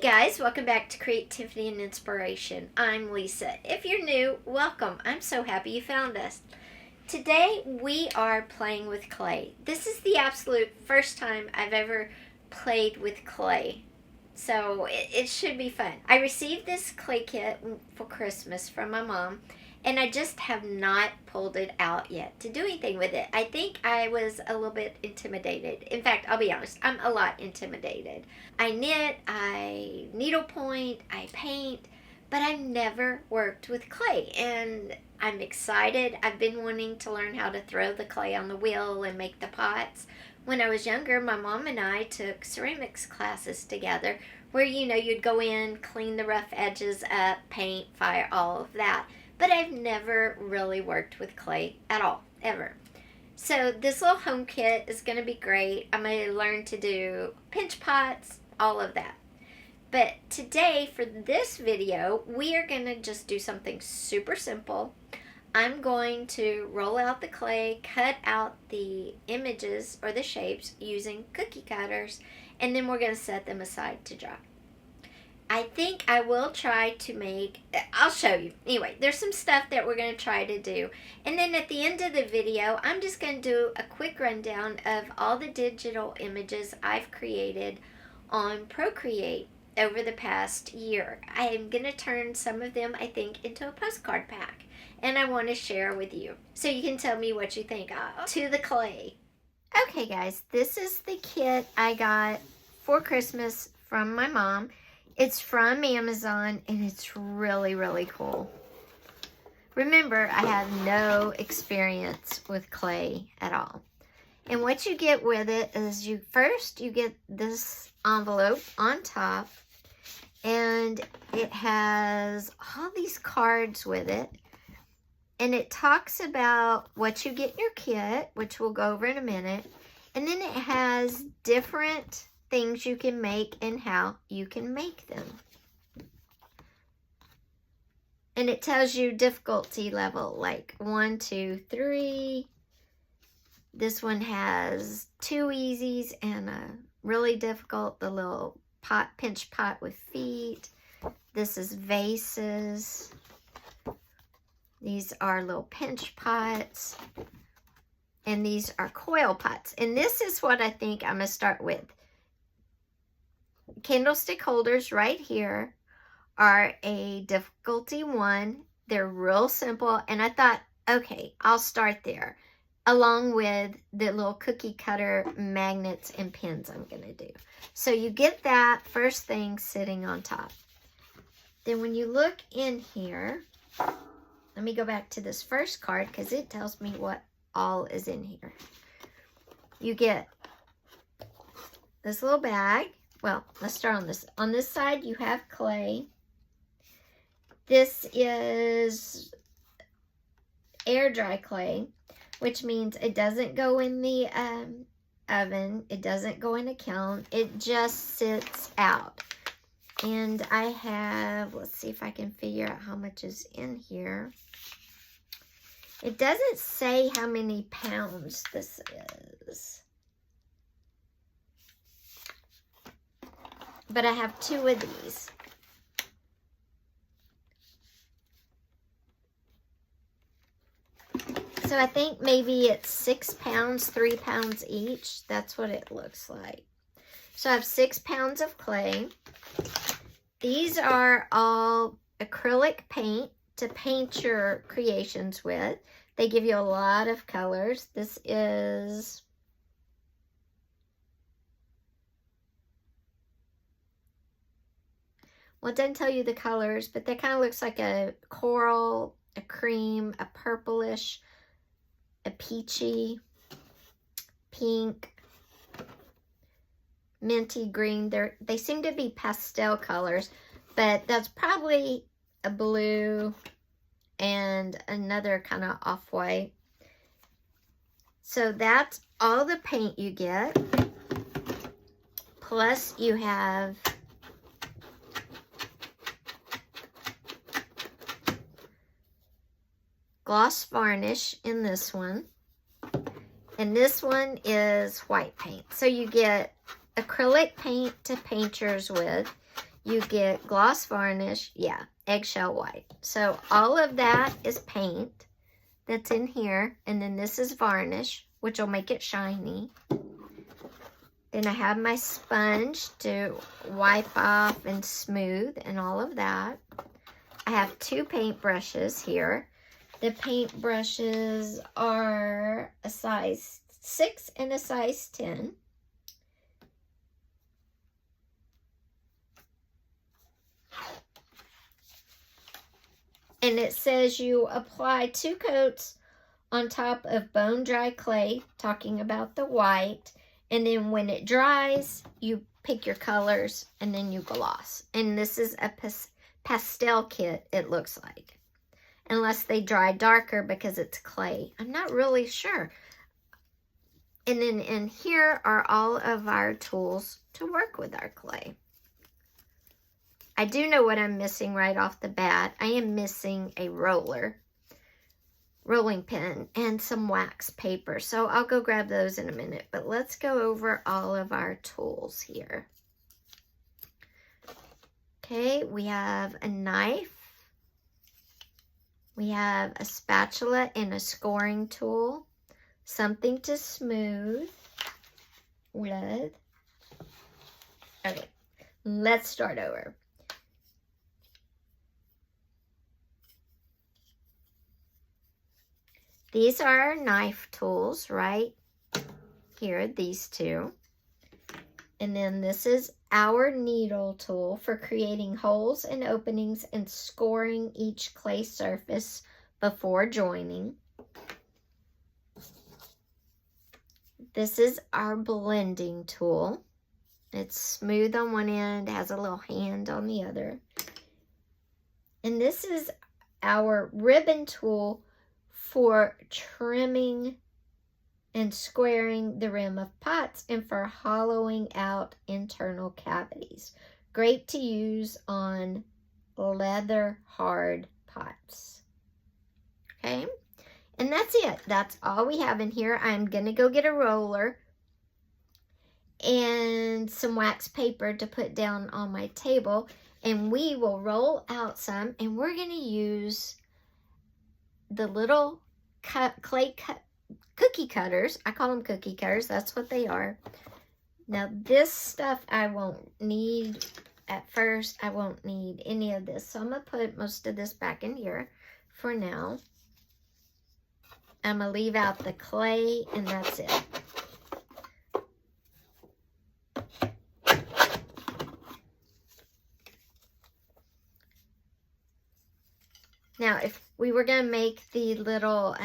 guys, welcome back to Creativity and Inspiration. I'm Lisa. If you're new, welcome. I'm so happy you found us. Today we are playing with clay. This is the absolute first time I've ever played with clay, so it should be fun. I received this clay kit for Christmas from my mom, and I just have not pulled it out yet to do anything with it. I think I was a little bit intimidated. In fact, I'll be honest, I'm a lot intimidated. I knit, I needlepoint, I paint, but I've never worked with clay, and I'm excited. I've been wanting to learn how to throw the clay on the wheel and make the pots. When I was younger, my mom and I took ceramics classes together where, you'd go in, clean the rough edges up, paint, fire, all of that. But I've never really worked with clay at all, ever. So this little home kit is going to be great. I'm going to learn to do pinch pots, all of that. But today, for this video, we are going to just do something super simple. I'm going to roll out the clay, cut out the images or the shapes using cookie cutters, and then we're going to set them aside to dry. I think I will try to make, I'll show you. Anyway, there's some stuff that we're going to try to do. And then at the end of the video, I'm just going to do a quick rundown of all the digital images I've created on Procreate over the past year. I am going to turn some of them, I think, into a postcard pack. And I want to share with you. So you can tell me what you think. To the clay. Okay, guys, this is the kit I got for Christmas from my mom. It's from Amazon, and it's really, really cool. Remember, I have no experience with clay at all. And what you get with it is you get this envelope on top, and it has all these cards with it. And it talks about what you get in your kit, which we'll go over in a minute. And then it has different things you can make and how you can make them. And it tells you difficulty level, like 1, 2, 3. This one has 2 easies and a really difficult, the little pinch pot with feet. This is vases. These are little pinch pots. And these are coil pots. And this is what I think I'm going to start with. Candlestick holders right here are a difficulty 1. They're real simple, and I thought, okay, I'll start there, along with the little cookie cutter magnets and pins I'm going to do. So you get that first thing sitting on top. Then when you look in here, let me go back to this first card because it tells me what all is in here. You get this little bag. Well, let's start on this. On this side, you have clay. This is air dry clay, which means it doesn't go in the oven. It doesn't go in a kiln. It just sits out. And I have, let's see if I can figure out how much is in here. It doesn't say how many pounds this is. But I have 2 of these. So I think maybe it's 6 pounds, 3 pounds each. That's what it looks like. So I have 6 pounds of clay. These are all acrylic paint to paint your creations with. They give you a lot of colors. This is well, it doesn't tell you the colors, but that kind of looks like a coral, a cream, a purplish, a peachy, pink, minty green. They seem to be pastel colors, but that's probably a blue and another kind of off-white. So that's all the paint you get. Plus you have gloss varnish in this one. And this one is white paint. So you get acrylic paint to paint yours with. You get gloss varnish, yeah, eggshell white. So all of that is paint that's in here. And then this is varnish, which will make it shiny. Then I have my sponge to wipe off and smooth and all of that. I have 2 paint brushes here. The paint brushes are a size 6 and a size 10. And it says you apply 2 coats on top of bone dry clay, talking about the white. And then when it dries, you pick your colors and then you gloss. And this is a pastel kit, it looks like. Unless they dry darker because it's clay. I'm not really sure. And then in here are all of our tools to work with our clay. I do know what I'm missing right off the bat. I am missing a rolling pin, and some wax paper. So I'll go grab those in a minute. But let's go over all of our tools here. Okay, we have a knife. We have a spatula and a scoring tool. Something to smooth with. Okay, let's start over. These are our knife tools right here, these 2. And then this is our needle tool for creating holes and openings and scoring each clay surface before joining. This is our blending tool. It's smooth on one end, has a little hand on the other. And this is our ribbon tool for trimming and squaring the rim of pots and for hollowing out internal cavities. Great to use on leather hard pots. Okay, and that's it. That's all we have in here. I'm gonna go get a roller and some wax paper to put down on my table, and we will roll out some, and we're gonna use the little clay cookie cutters. I call them cookie cutters. That's what they are. Now this stuff I won't need at first. I won't need any of this. So I'm going to put most of this back in here for now. I'm going to leave out the clay and that's it. Now, if we were going to make the little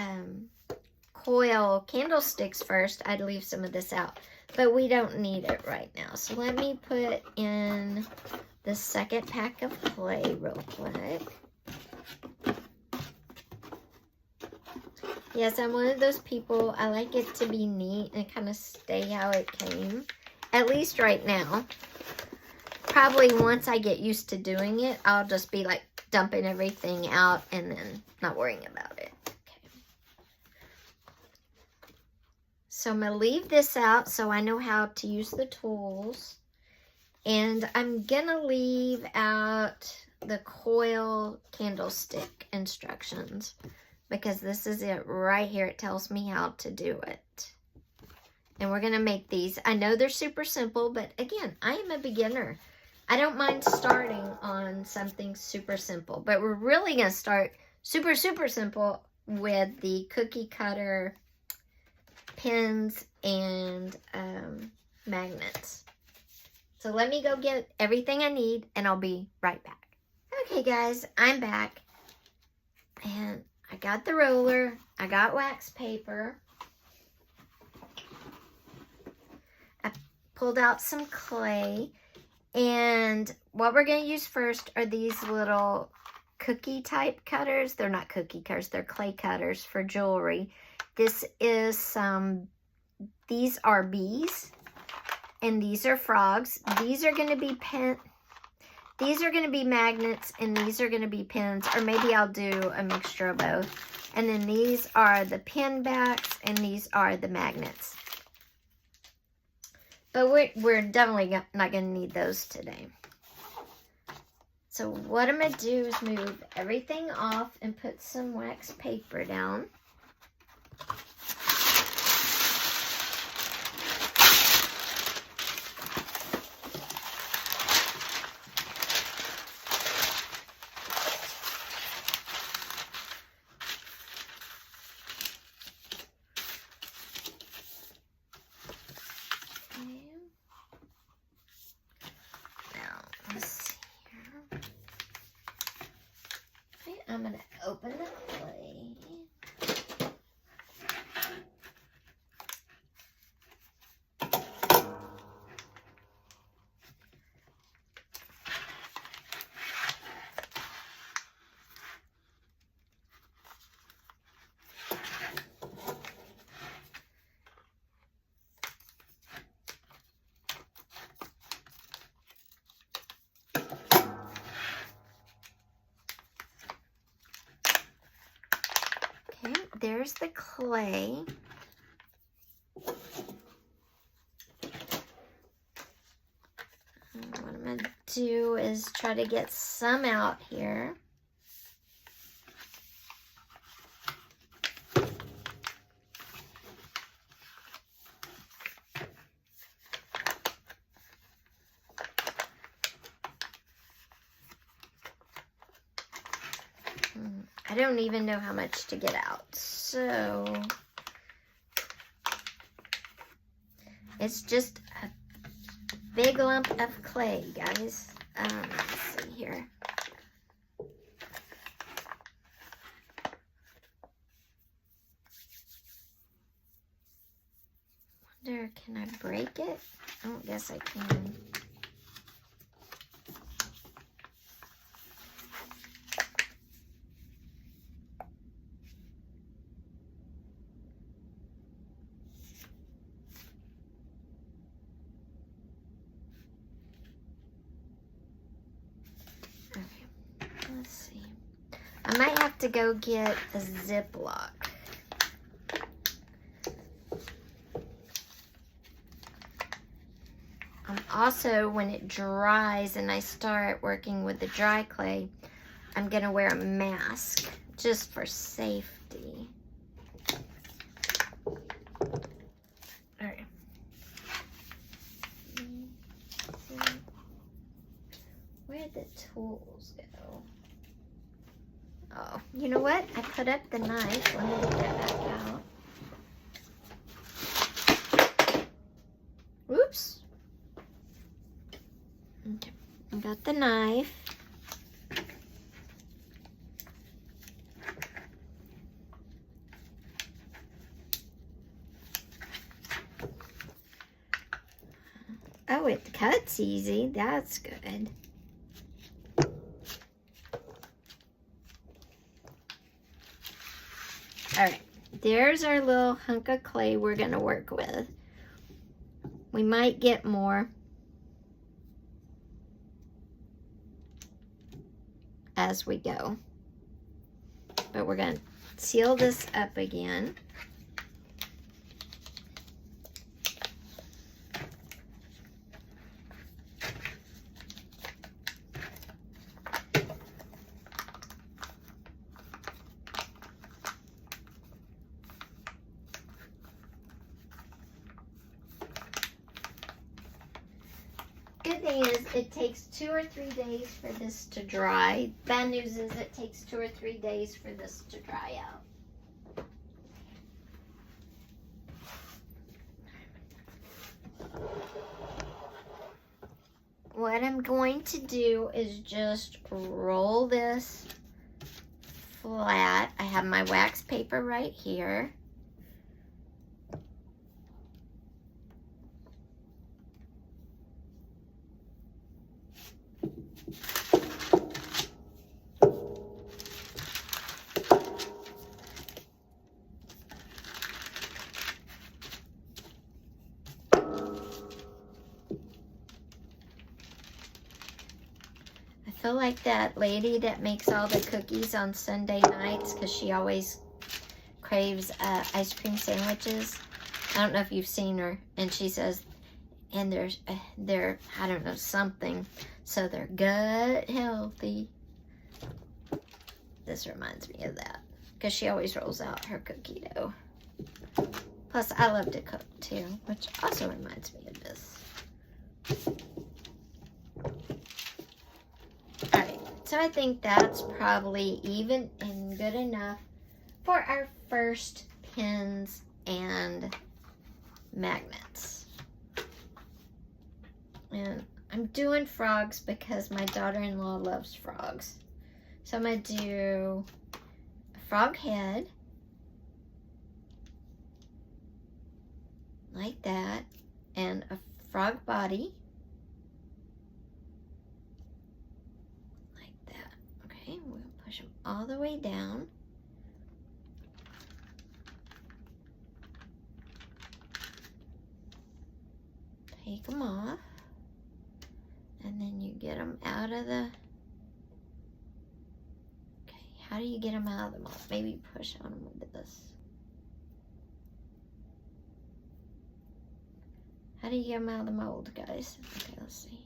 coil candlesticks first, I'd leave some of this out. But we don't need it right now. So let me put in the second pack of clay real quick. Yes, I'm one of those people, I like it to be neat and kind of stay how it came. At least right now. Probably once I get used to doing it, I'll just be like dumping everything out and then not worrying about it. Okay. So I'm going to leave this out so I know how to use the tools. And I'm going to leave out the coil candlestick instructions because this is it right here. It tells me how to do it. And we're going to make these. I know they're super simple, but again, I am a beginner. I don't mind starting on something super simple, but we're really going to start super, super simple with the cookie cutter pins and magnets. So let me go get everything I need and I'll be right back. Okay guys, I'm back and I got the roller, I got wax paper, I pulled out some clay. And what we're going to use first are these little cookie type cutters. They're not cookie cutters, they're clay cutters for jewelry. This is these are bees and these are frogs. These are going to be these are going to be magnets and these are going to be pins, or maybe I'll do a mixture of both. And then these are the pin backs and these are the magnets. But we're definitely not going to need those today. So what I'm going to do is move everything off and put some wax paper down. I'm going to open the clay. Okay, there's the clay. And what I'm going to do is try to get some out here. I don't even know how much to get out, so it's just a big lump of clay, guys. Let's see here. Wonder, can I break it? I don't guess I can. Let's see. I might have to go get a Ziploc. Also, when it dries and I start working with the dry clay, I'm going to wear a mask just for safety. All right. Where'd the tools go? Oh, you know what? I put up the knife. Let me get that back out. Oops. Okay, I got the knife. Oh, it cuts easy. That's good. All right, there's our little hunk of clay we're going to work with. We might get more as we go, but we're going to seal this up again. Good thing is it takes 2 or 3 days for this to dry. Bad news is it takes 2 or 3 days for this to dry out. What I'm going to do is just roll this flat. I have my wax paper right here. I feel like that lady that makes all the cookies on Sunday nights because she always craves ice cream sandwiches. I don't know if you've seen her, and she says and they're I don't know, something, so they're gut healthy. This reminds me of that because she always rolls out her cookie dough. Plus, I love to cook too, which also reminds me of this. Alright, so I think that's probably even and good enough for our first pins and magnets. And I'm doing frogs because my daughter-in-law loves frogs. So I'm going to do a frog head, like that, and a frog body, like that. Okay, we'll push them all the way down. Take them off, and then you get them out of the, okay, how do you get them out of the mold? Maybe push on them with this. How do you get them out of the mold, guys? Okay, let's see.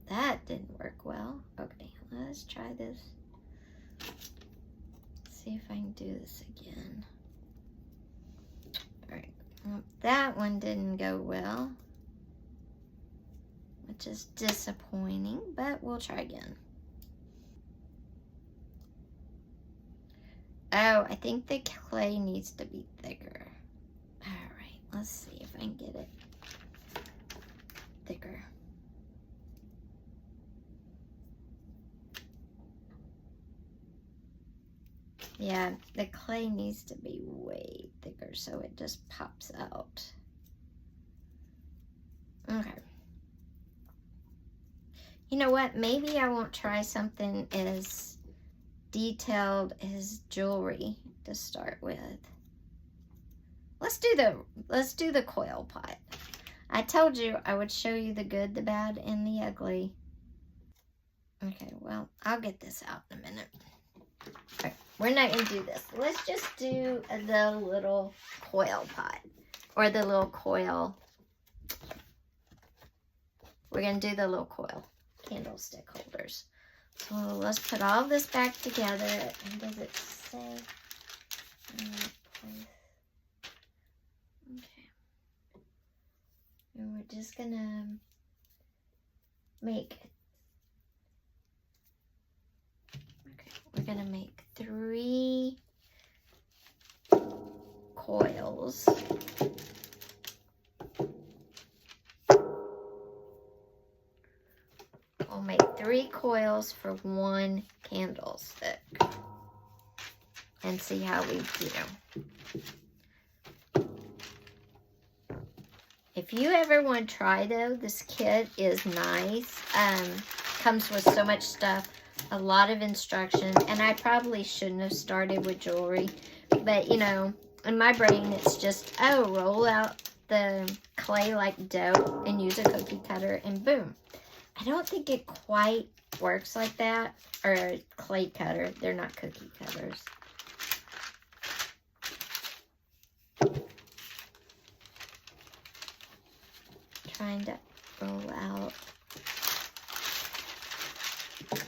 That didn't work well. Okay, let's try this. Let's see if I can do this again. All right. Well, that one didn't go well, which is disappointing, but we'll try again. Oh, I think the clay needs to be thicker. All right, let's see if I can get it thicker. Yeah, the clay needs to be way thicker so it just pops out. Okay. You know what? Maybe I won't try something as detailed as jewelry to start with. Let's do the coil pot. I told you I would show you the good, the bad, and the ugly. Okay, well, I'll get this out in a minute. All right, we're not gonna do this. Let's just do the little coil pot, or the little coil. We're gonna do the little coil candlestick holders. So let's put all this back together. And does it say in what place? Okay. And we're just gonna make, okay, we're gonna make 3 coils. We'll make 3 coils for 1 candlestick and see how we do. If you ever want to try though, this kit is nice. Comes with so much stuff, a lot of instructions, and I probably shouldn't have started with jewelry, but you know, in my brain it's just, oh, roll out the clay like dough and use a cookie cutter and boom. I don't think it quite works like that, or a clay cutter. They're not cookie cutters. Trying to roll out. Okay.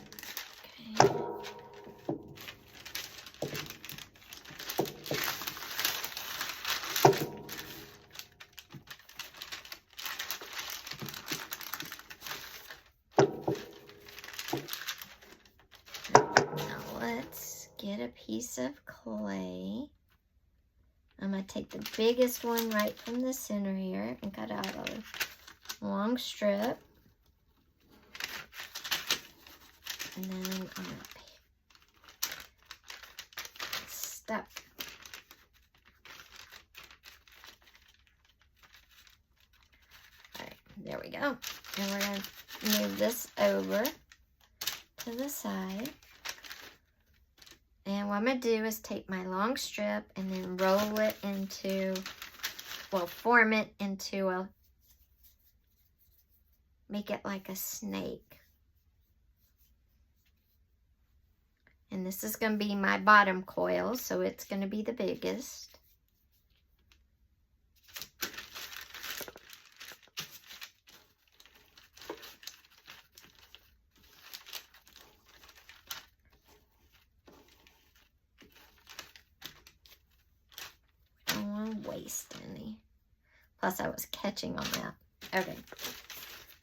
Get a piece of clay. I'm going to take the biggest one right from the center here and cut out a long strip. And then I'm going to stuck. Alright, there we go. And we're going to move this over to the side. And what I'm going to do is take my long strip and then roll it into, well, form it into a, make it like a snake. And this is going to be my bottom coil, so it's going to be the biggest. waste any. Plus, I was catching on that. Okay.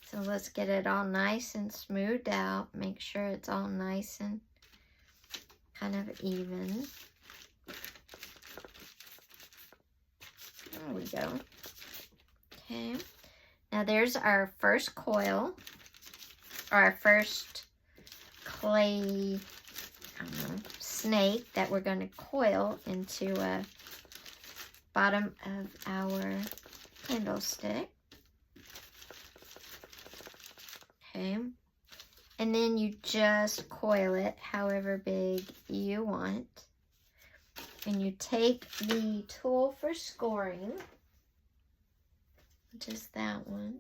So let's get it all nice and smoothed out. Make sure it's all nice and kind of even. There we go. Okay. Now there's our first coil, or our first clay, I don't know, snake that we're going to coil into a bottom of our candlestick. Okay. And then you just coil it however big you want. And you take the tool for scoring, which is that one.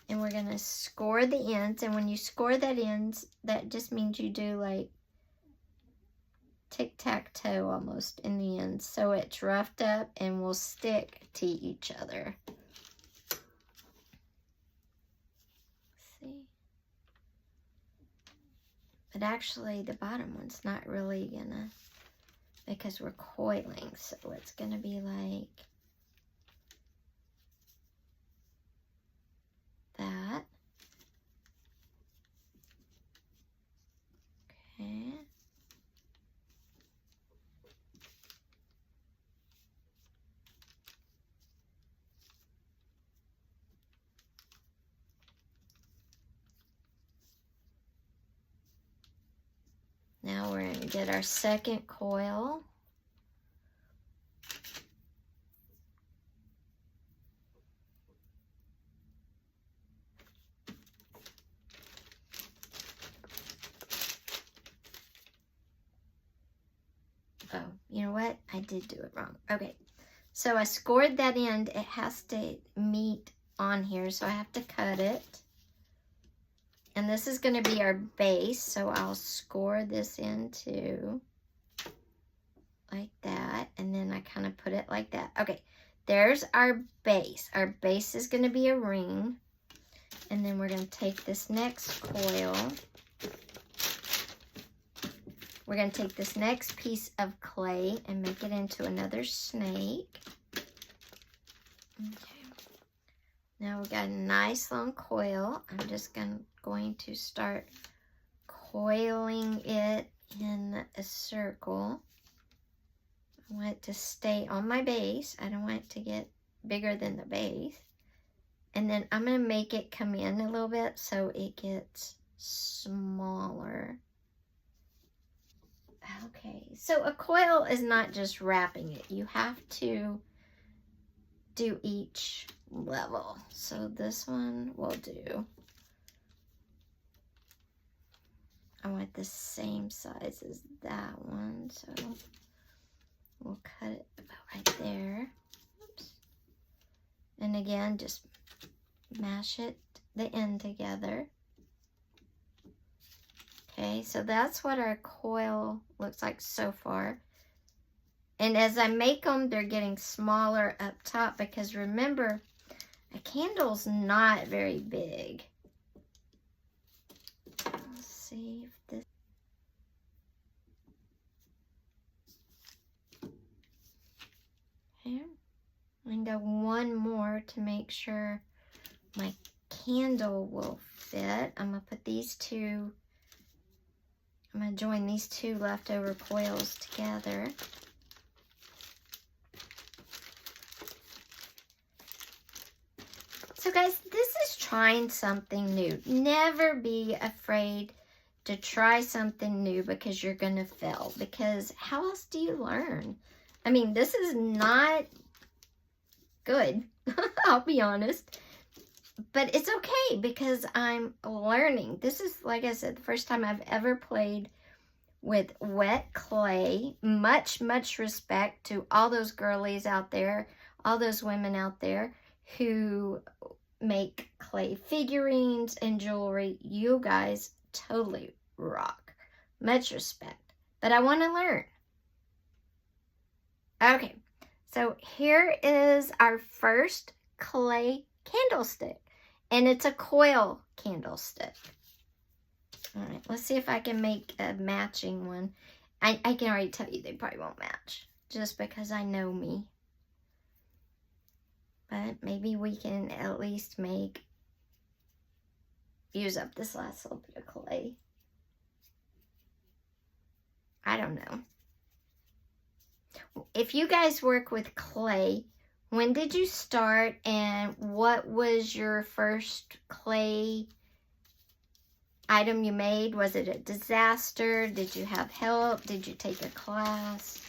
And we're going to score the ends. And when you score that ends, that just means you do like tic-tac-toe almost in the ends. So it's roughed up and will stick to each other. See? But actually the bottom one's not really gonna, because we're coiling. So it's gonna be like that. Okay. Now we're going to get our second coil. Oh, you know what? I did do it wrong. Okay, so I scored that end. It has to meet on here, so I have to cut it. And this is going to be our base, so I'll score this into like that, and then I kind of put it like that. Okay, there's our base. Our base is going to be a ring, and then we're going to take this next coil. We're going to take this next piece of clay and make it into another snake. Okay. Now we've got a nice long coil. I'm just going to start coiling it in a circle. I want it to stay on my base. I don't want it to get bigger than the base. And then I'm going to make it come in a little bit so it gets smaller. Okay, so a coil is not just wrapping it. You have to do each level. So this one will do. I want the same size as that one, so we'll cut it about right there. Oops. And again, just mash it, the end together. Okay, so that's what our coil looks like so far. And as I make them, they're getting smaller up top because remember, a candle's not very big. Let's see if this... Okay, I'm gonna go one more to make sure my candle will fit. I'm gonna put these two, I'm gonna join these two leftover coils together. So guys, this is trying something new. Never be afraid to try something new because you're gonna fail. Because how else do you learn? I mean, this is not good, I'll be honest. But it's okay because I'm learning. This is, like I said, the first time I've ever played with wet clay. Much, much respect to all those girlies out there, all those women out there who make clay figurines and jewelry. You guys totally rock. Much respect. But I want to learn. Okay, so here is our first clay candlestick. And it's a coil candlestick. All right, let's see if I can make a matching one. I can already tell you they probably won't match. Just because I know me. But maybe we can at least use up this last little bit of clay. I don't know. If you guys work with clay, when did you start and what was your first clay item you made? Was it a disaster? Did you have help? Did you take a class?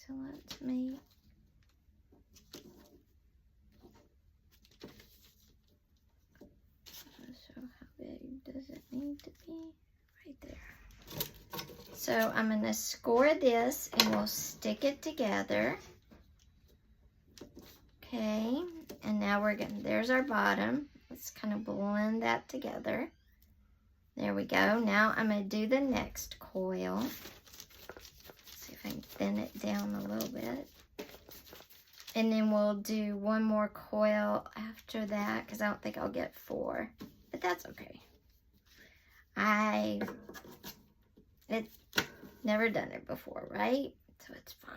So let's make so how big does it need to be? Right there. So I'm going to score this and we'll stick it together. Okay, and now we're going to, there's our bottom. Let's kind of blend that together. There we go. Now I'm going to do the next coil. See if I can thin it down a little bit. And then we'll do one more coil after that because I don't think I'll get 4. But that's okay. I've never done it before, right? So it's fine.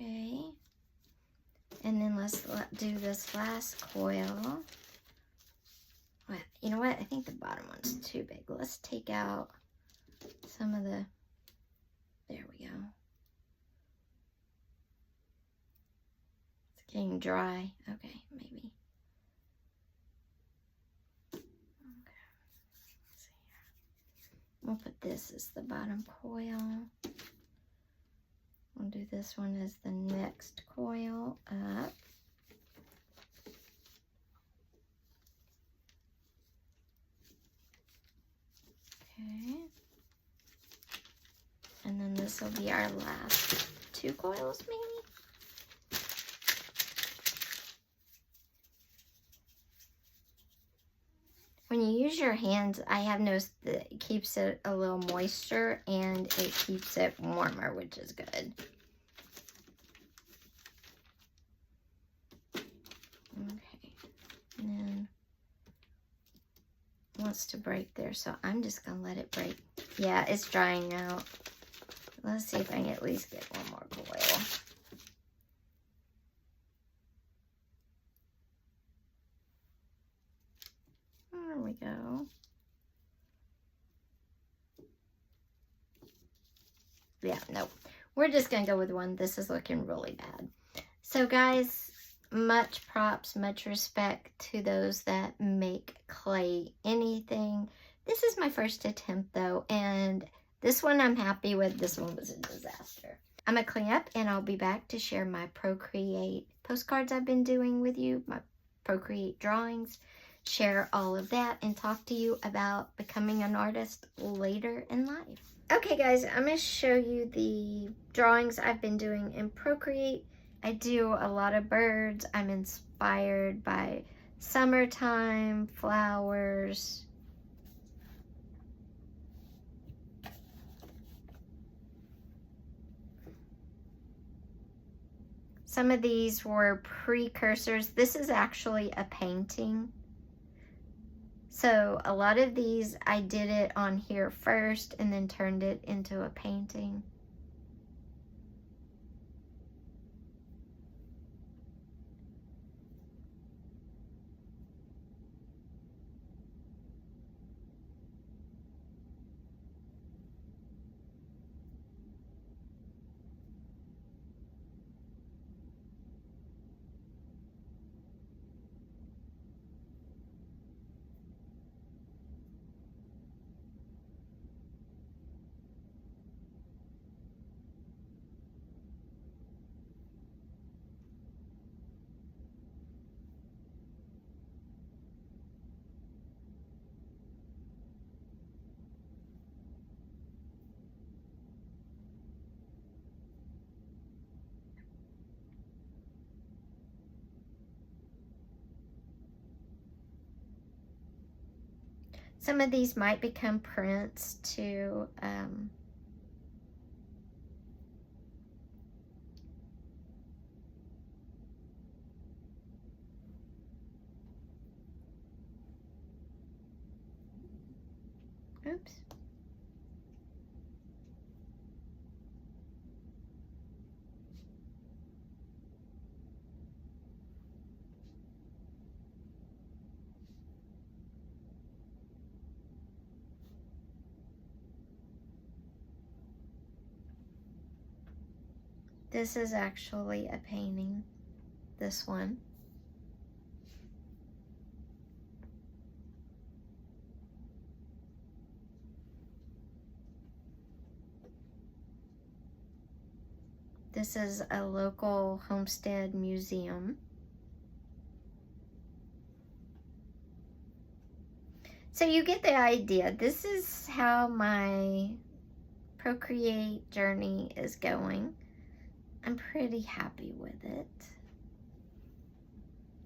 Okay. And then let's do this last coil. Well, you know what? I think the bottom one's too big. Let's take out some of the, there we go. It's getting dry. Okay, maybe. Okay, let's see here. We'll put this as the bottom coil. We'll do this one as the next coil up. Okay. And then this will be our last 2 coils, maybe? When you use your hands, I have noticed that it keeps it a little moister and it keeps it warmer, which is good. Okay. And then it wants to break there, so I'm just going to let it break. Yeah, it's drying out. Let's see if I can at least get one more coil. There we go. Yeah, no. We're just going to go with one. This is looking really bad. So guys, much props, much respect to those that make clay anything. This is my first attempt though, and this one I'm happy with. This one was a disaster. I'm going to clean up and I'll be back to share my Procreate postcards I've been doing with you, my Procreate drawings, share all of that, and talk to you about becoming an artist later in life. Okay guys, I'm going to show you the drawings I've been doing in Procreate. I do a lot of birds. I'm inspired by summertime, flowers. Some of these were precursors. This is actually a painting. So a lot of these, I did it on here first and then turned it into a painting. Some of these might become prints to oops. This is actually a painting, this one. This is a local homestead museum. So you get the idea. This is how my Procreate journey is going. I'm pretty happy with it.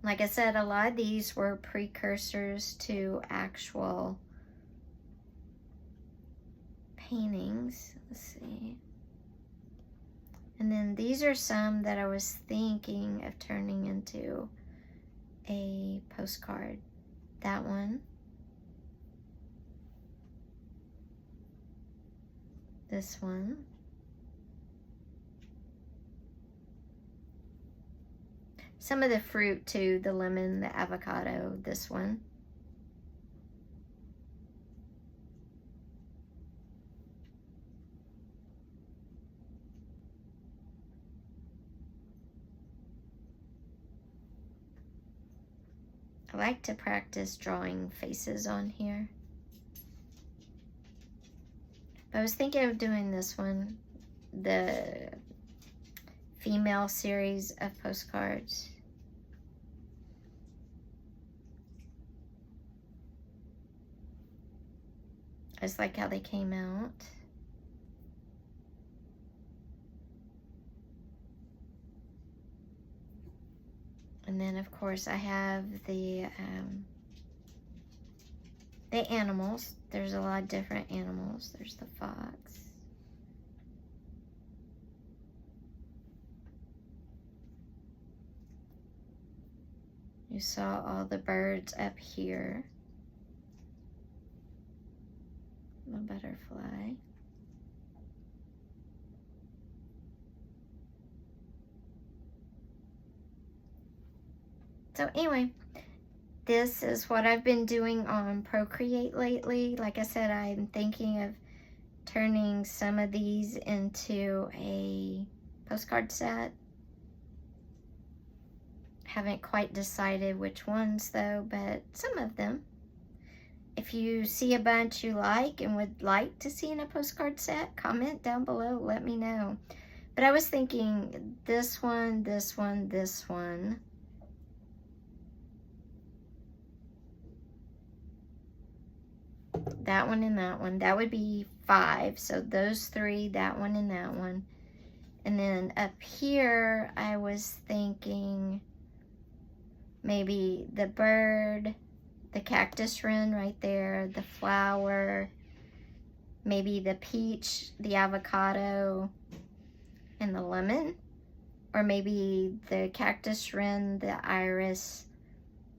Like I said, a lot of these were precursors to actual paintings. Let's see. And then these are some that I was thinking of turning into a postcard. That one. This one. Some of the fruit too, the lemon, the avocado, this one. I like to practice drawing faces on here. But I was thinking of doing this one, the female series of postcards. I just like how they came out. And then of course I have the animals. There's a lot of different animals. There's the fox. You saw all the birds up here. The butterfly. So anyway, this is what I've been doing on Procreate lately. Like I said, I'm thinking of turning some of these into a postcard set. Haven't quite decided which ones though, but some of them. If you see a bunch you like and would like to see in a postcard set, comment down below, let me know. But I was thinking this one, this one, this one. That one and that one. That would be 5. So those 3, that one and that one. And then up here, I was thinking maybe the bird, the cactus wren right there, the flower, maybe the peach, the avocado, and the lemon. Or maybe the cactus wren, the iris,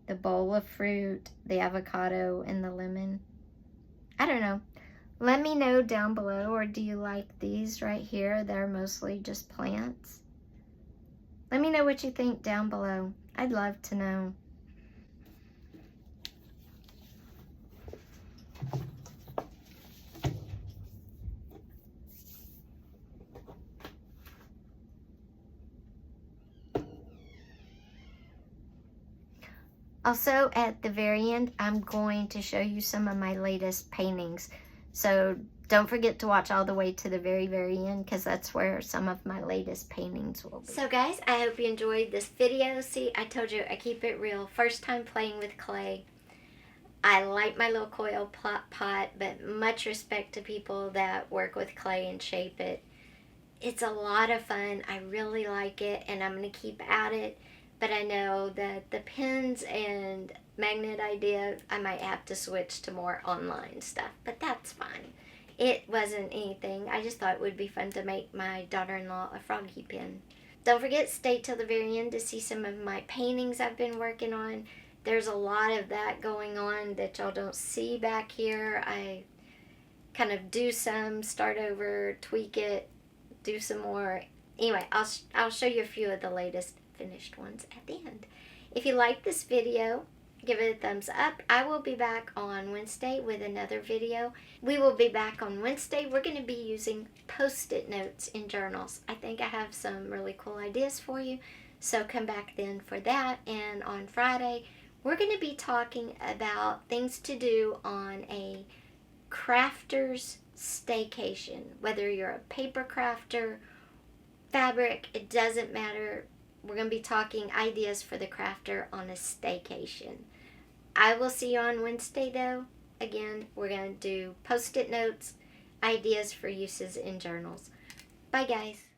the bowl of fruit, the avocado, and the lemon. I don't know. Let me know down below, or do you like these right here? They're mostly just plants. Let me know what you think down below. I'd love to know. Also, at the very end, I'm going to show you some of my latest paintings. So don't forget to watch all the way to the very, very end, because that's where some of my latest paintings will be. So guys, I hope you enjoyed this video. See, I told you I keep it real. First time playing with clay. I like my little coil pot, but much respect to people that work with clay and shape it. It's a lot of fun. I really like it, and I'm going to keep at it. But I know that the pens and magnet idea, I might have to switch to more online stuff, but that's fine. It wasn't anything. I just thought it would be fun to make my daughter-in-law a froggy pen. Don't forget, stay till the very end to see some of my paintings I've been working on. There's a lot of that going on that y'all don't see back here. I kind of do some, start over, tweak it, do some more. Anyway, I'll show you a few of the latest finished ones at the end. If you like this video, give it a thumbs up. I will be back on Wednesday with another video. We will be back on Wednesday. We're going to be using post-it notes in journals. I think I have some really cool ideas for you, so come back then for that. And on Friday, we're going to be talking about things to do on a crafter's staycation. Whether you're a paper crafter, fabric, it doesn't matter. We're going to be talking ideas for the crafter on a staycation. I will see you on Wednesday though. Again, we're going to do post-it notes, ideas for uses in journals. Bye guys.